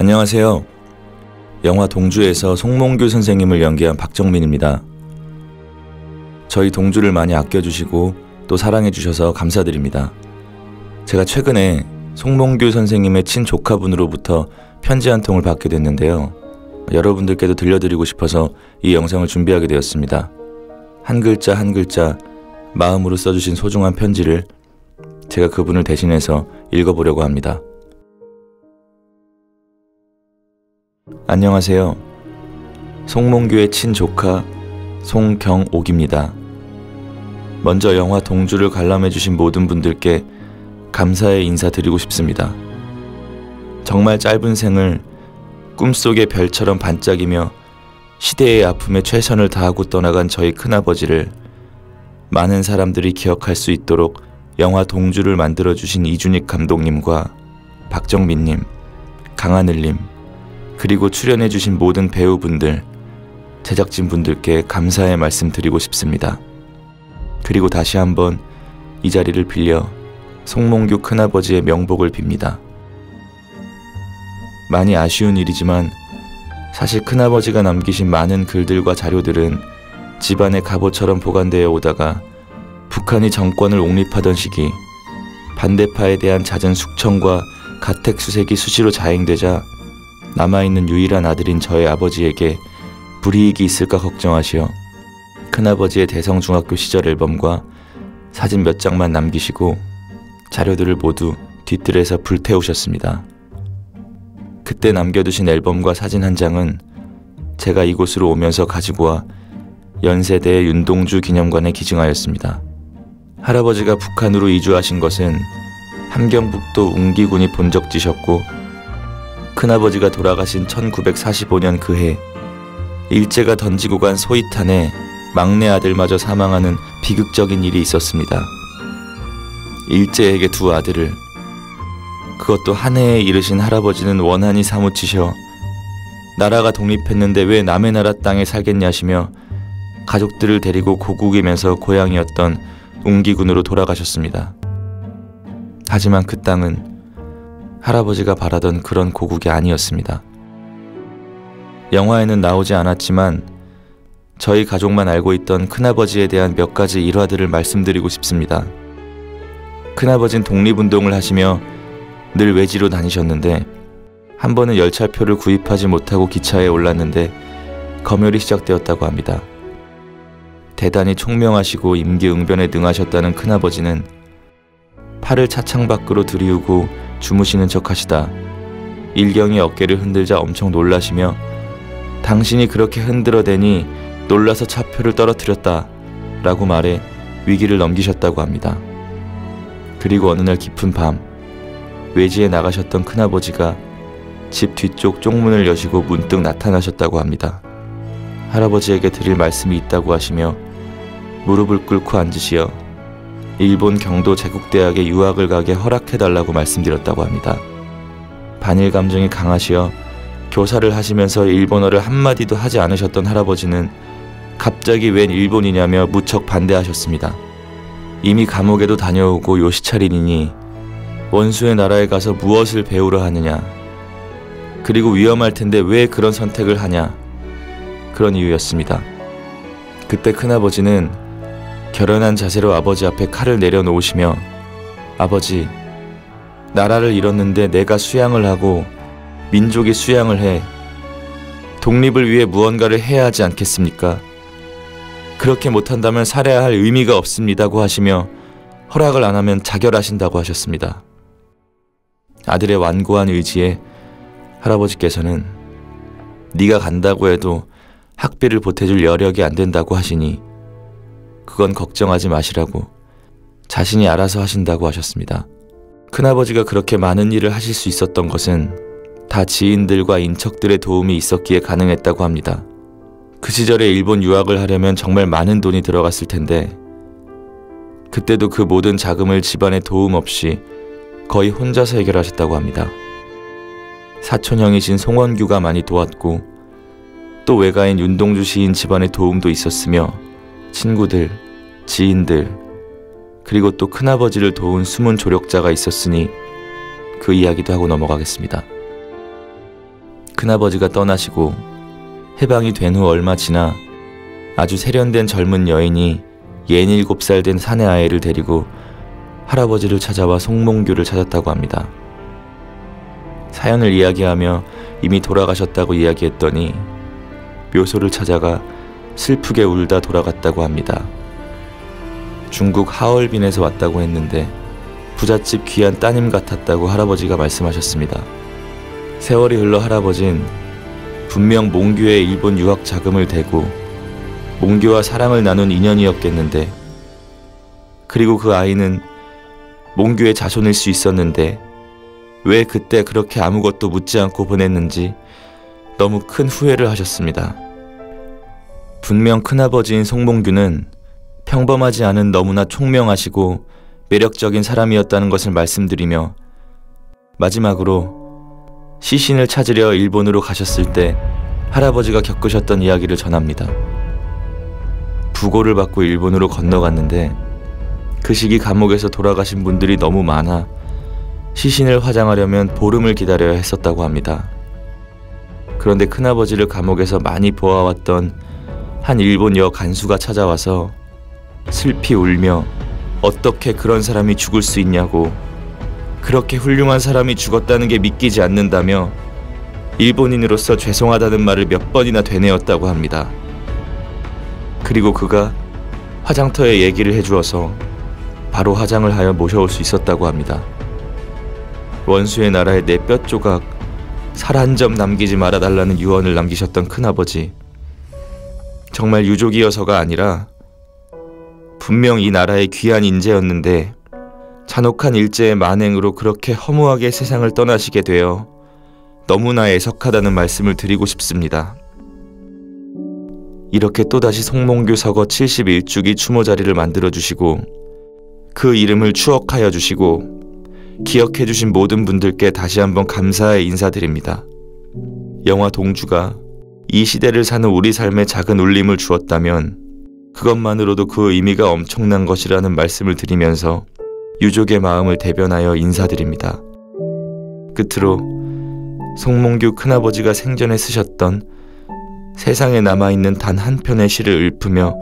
안녕하세요. 영화 동주에서 송몽규 선생님을 연기한 박정민입니다. 저희 동주를 많이 아껴주시고 또 사랑해주셔서 감사드립니다. 제가 최근에 송몽규 선생님의 친조카분으로부터 편지 한 통을 받게 됐는데요. 여러분들께도 들려드리고 싶어서 이 영상을 준비하게 되었습니다. 한 글자 한 글자 마음으로 써주신 소중한 편지를 제가 그분을 대신해서 읽어보려고 합니다. 안녕하세요. 송몽규의 친조카 송경옥입니다. 먼저 영화 동주를 관람해주신 모든 분들께 감사의 인사드리고 싶습니다. 정말 짧은 생을 꿈속의 별처럼 반짝이며 시대의 아픔에 최선을 다하고 떠나간 저희 큰아버지를 많은 사람들이 기억할 수 있도록 영화 동주를 만들어주신 이준익 감독님과 박정민님, 강하늘님, 그리고 출연해주신 모든 배우분들, 제작진분들께 감사의 말씀 드리고 싶습니다. 그리고 다시 한번 이 자리를 빌려 송몽규 큰아버지의 명복을 빕니다. 많이 아쉬운 일이지만 사실 큰아버지가 남기신 많은 글들과 자료들은 집안의 갑옷처럼 보관되어 오다가 북한이 정권을 옹립하던 시기 반대파에 대한 잦은 숙청과 가택수색이 수시로 자행되자 남아있는 유일한 아들인 저의 아버지에게 불이익이 있을까 걱정하시어 큰아버지의 대성중학교 시절 앨범과 사진 몇 장만 남기시고 자료들을 모두 뒤뜰에서 불태우셨습니다. 그때 남겨두신 앨범과 사진 한 장은 제가 이곳으로 오면서 가지고 와 연세대의 윤동주 기념관에 기증하였습니다. 할아버지가 북한으로 이주하신 것은 함경북도 웅기군이 본적지셨고 큰아버지가 돌아가신 1945년 그해 일제가 던지고 간 소위탄에 막내 아들마저 사망하는 비극적인 일이 있었습니다. 일제에게 두 아들을, 그것도 한 해에 이르신 할아버지는 원한이 사무치셔 나라가 독립했는데 왜 남의 나라 땅에 살겠냐시며 가족들을 데리고 고국이면서 고향이었던 웅기군으로 돌아가셨습니다. 하지만 그 땅은 할아버지가 바라던 그런 고국이 아니었습니다. 영화에는 나오지 않았지만 저희 가족만 알고 있던 큰아버지에 대한 몇 가지 일화들을 말씀드리고 싶습니다. 큰아버진 독립운동을 하시며 늘 외지로 다니셨는데 한 번은 열차표를 구입하지 못하고 기차에 올랐는데 검열이 시작되었다고 합니다. 대단히 총명하시고 임기응변에 능하셨다는 큰아버지는 팔을 차창 밖으로 들이우고 주무시는 척 하시다 일경이 어깨를 흔들자 엄청 놀라시며 당신이 그렇게 흔들어대니 놀라서 차표를 떨어뜨렸다 라고 말해 위기를 넘기셨다고 합니다. 그리고 어느 날 깊은 밤 외지에 나가셨던 큰아버지가 집 뒤쪽 쪽문을 여시고 문득 나타나셨다고 합니다. 할아버지에게 드릴 말씀이 있다고 하시며 무릎을 꿇고 앉으시어 일본 경도 제국대학에 유학을 가게 허락해달라고 말씀드렸다고 합니다. 반일 감정이 강하시어 교사를 하시면서 일본어를 한마디도 하지 않으셨던 할아버지는 갑자기 웬 일본이냐며 무척 반대하셨습니다. 이미 감옥에도 다녀오고 요시차리니 원수의 나라에 가서 무엇을 배우러 하느냐, 그리고 위험할 텐데 왜 그런 선택을 하냐, 그런 이유였습니다. 그때 큰아버지는 결연한 자세로 아버지 앞에 칼을 내려놓으시며 아버지, 나라를 잃었는데 내가 수양을 하고 민족이 수양을 해 독립을 위해 무언가를 해야 하지 않겠습니까? 그렇게 못한다면 살아야 할 의미가 없습니다고 하시며 허락을 안 하면 자결하신다고 하셨습니다. 아들의 완고한 의지에 할아버지께서는 네가 간다고 해도 학비를 보태줄 여력이 안 된다고 하시니 그건 걱정하지 마시라고 자신이 알아서 하신다고 하셨습니다. 큰아버지가 그렇게 많은 일을 하실 수 있었던 것은 다 지인들과 인척들의 도움이 있었기에 가능했다고 합니다. 그 시절에 일본 유학을 하려면 정말 많은 돈이 들어갔을 텐데 그때도 그 모든 자금을 집안의 도움 없이 거의 혼자서 해결하셨다고 합니다. 사촌형이신 송원규가 많이 도왔고 또 외가인 윤동주 시인 집안의 도움도 있었으며 친구들, 지인들, 그리고 또 큰아버지를 도운 숨은 조력자가 있었으니 그 이야기도 하고 넘어가겠습니다. 큰아버지가 떠나시고 해방이 된 후 얼마 지나 아주 세련된 젊은 여인이 67살 된 사내 아이를 데리고 할아버지를 찾아와 송몽규를 찾았다고 합니다. 사연을 이야기하며 이미 돌아가셨다고 이야기했더니 묘소를 찾아가 슬프게 울다 돌아갔다고 합니다. 중국 하얼빈에서 왔다고 했는데 부잣집 귀한 따님 같았다고 할아버지가 말씀하셨습니다. 세월이 흘러 할아버진 분명 몽규의 일본 유학 자금을 대고 몽규와 사랑을 나눈 인연이었겠는데, 그리고 그 아이는 몽규의 자손일 수 있었는데 왜 그때 그렇게 아무것도 묻지 않고 보냈는지 너무 큰 후회를 하셨습니다. 분명 큰아버지인 송몽규는 평범하지 않은 너무나 총명하시고 매력적인 사람이었다는 것을 말씀드리며 마지막으로 시신을 찾으려 일본으로 가셨을 때 할아버지가 겪으셨던 이야기를 전합니다. 부고를 받고 일본으로 건너갔는데 그 시기 감옥에서 돌아가신 분들이 너무 많아 시신을 화장하려면 보름을 기다려야 했었다고 합니다. 그런데 큰아버지를 감옥에서 많이 보아왔던 한 일본 여 간수가 찾아와서 슬피 울며 어떻게 그런 사람이 죽을 수 있냐고, 그렇게 훌륭한 사람이 죽었다는 게 믿기지 않는다며 일본인으로서 죄송하다는 말을 몇 번이나 되뇌었다고 합니다. 그리고 그가 화장터에 얘기를 해주어서 바로 화장을 하여 모셔올 수 있었다고 합니다. 원수의 나라에 내 뼈 조각 살 한 점 남기지 말아달라는 유언을 남기셨던 큰아버지. 정말 유족이어서가 아니라 분명 이 나라의 귀한 인재였는데 잔혹한 일제의 만행으로 그렇게 허무하게 세상을 떠나시게 되어 너무나 애석하다는 말씀을 드리고 싶습니다. 이렇게 또다시 송몽규 서거 71주기 추모 자리를 만들어주시고 그 이름을 추억하여 주시고 기억해주신 모든 분들께 다시 한번 감사의 인사드립니다. 영화 동주가 이 시대를 사는 우리 삶에 작은 울림을 주었다면 그것만으로도 그 의미가 엄청난 것이라는 말씀을 드리면서 유족의 마음을 대변하여 인사드립니다. 끝으로 송몽규 큰아버지가 생전에 쓰셨던 세상에 남아있는 단 한 편의 시를 읊으며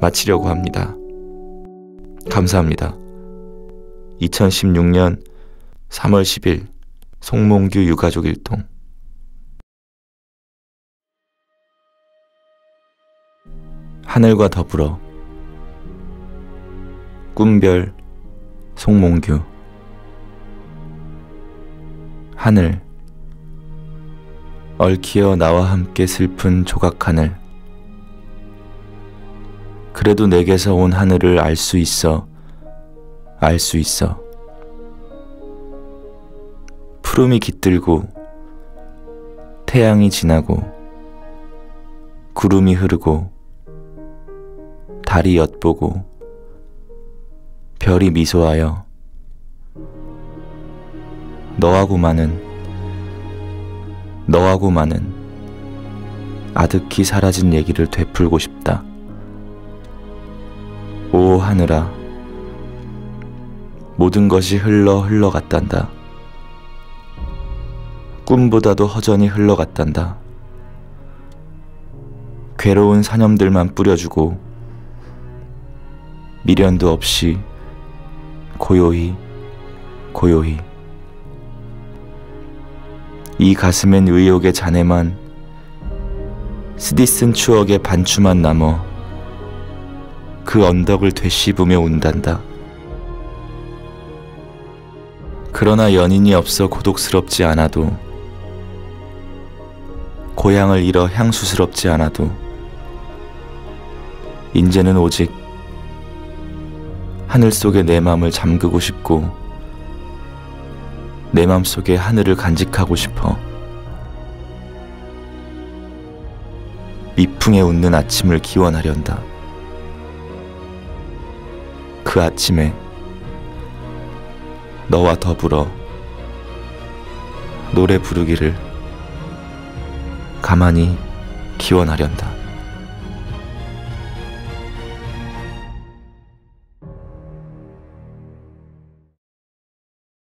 마치려고 합니다. 감사합니다. 2016년 3월 10일 송몽규 유가족 일동. 하늘과 더불어. 꿈별 송몽규. 하늘, 얽히어 나와 함께 슬픈 조각하늘. 그래도 내게서 온 하늘을 알 수 있어, 알 수 있어. 푸름이 깃들고 태양이 지나고 구름이 흐르고 달이 엿보고 별이 미소하여 너하고만은 아득히 사라진 얘기를 되풀고 싶다. 오 하늘아, 모든 것이 흘러갔단다. 꿈보다도 허전히 흘러갔단다. 괴로운 사념들만 뿌려주고 미련도 없이 고요히 이 가슴엔 의욕의 잔해만 쓰디쓴 추억의 반추만 남어 그 언덕을 되씹으며 운단다. 그러나 연인이 없어 고독스럽지 않아도, 고향을 잃어 향수스럽지 않아도 인제는 오직 하늘 속에 내 맘을 잠그고 싶고 내 맘속에 하늘을 간직하고 싶어. 미풍에 웃는 아침을 기원하련다. 그 아침에 너와 더불어 노래 부르기를 가만히 기원하련다.